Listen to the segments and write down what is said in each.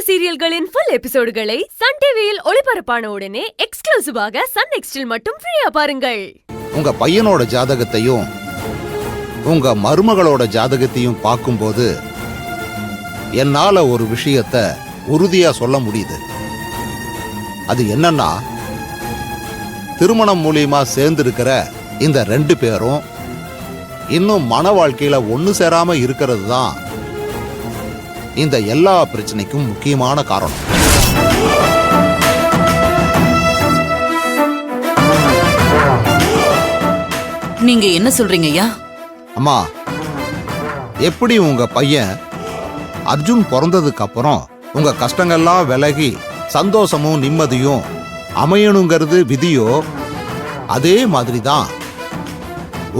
சீரியல்களின் full எபிசோடுகளை Sun டிவியில் ஒளிபரப்பான உடனே எக்ஸ்க்ளூசிவாக சன் நெக்ஸ்டில் மட்டும் ஃப்ரீயா பாருங்கள். உங்க பையனோட ஜாதகத்தையும் உங்க மருமகளோட ஜாதகத்தையும் பார்க்கும்போது என்னால ஒரு விஷயத்தை உறுதியா சொல்ல முடியுது. அது என்னன்னா, திருமணம் மூலியமா சேர்ந்திருக்கிற இந்த 2 பேரும் இன்னும் மன வாழ்க்கையில ஒண்ணு சேராம இருக்கிறது தான் இந்த எல்லா பிரச்சனைக்கும் முக்கியமான காரணம். நீங்க என்ன சொல்றீங்க ஐயா? அம்மா, எப்படி உங்க பையன் அர்ஜுன் பிறந்ததுக்கு அப்புறம் உங்க கஷ்டங்கள்லாம் விலகி சந்தோஷமும் நிம்மதியும் அமையணுங்கிறது விதியோ, அதே மாதிரி தான்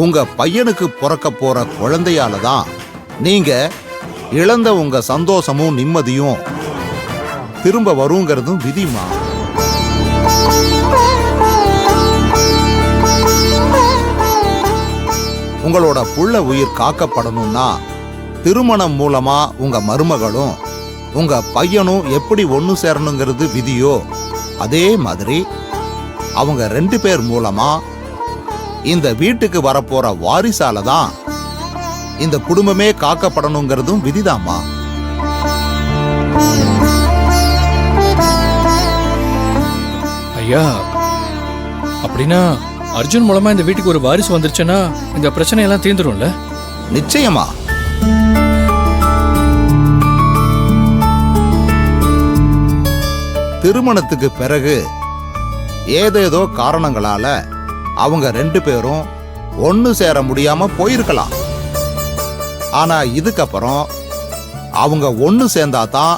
உங்க பையனுக்கு பிறக்க போற குழந்தையால தான் நீங்க இழந்த உங்க சந்தோஷமும் நிம்மதியும் திரும்ப வருங்கிறதும் விதிமா. உங்களோட புள்ள உயிர் காக்கப்படணும்னா திருமணம் மூலமா உங்க மருமகளும் உங்க பையனும் எப்படி ஒண்ணு சேரணுங்கிறது விதியோ, அதே மாதிரி அவங்க 2 பேர் மூலமா இந்த வீட்டுக்கு வரப்போற வாரிசால தான் இந்த குடும்பமே காக்கப்படணுங்கிறதும் விதிதாமா. ஐயா, அப்படின்னா அர்ஜுன் மூலமா இந்த வீட்டுக்கு ஒரு வாரிசு வந்துருச்சுன்னா இந்த பிரச்சனை எல்லாம் தீர்ந்துரும்ல? நிச்சயமா. திருமணத்துக்கு பிறகு ஏதேதோ காரணங்களால அவங்க 2 பேரும் ஒண்ணு சேர முடியாம போயிருக்கலாம். ஆனா இதுக்கப்புறம் அவங்க ஒண்ணு சேர்ந்தாதான்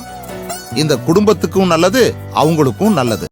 இந்த குடும்பத்துக்கும் நல்லது, அவங்களுக்கும் நல்லது.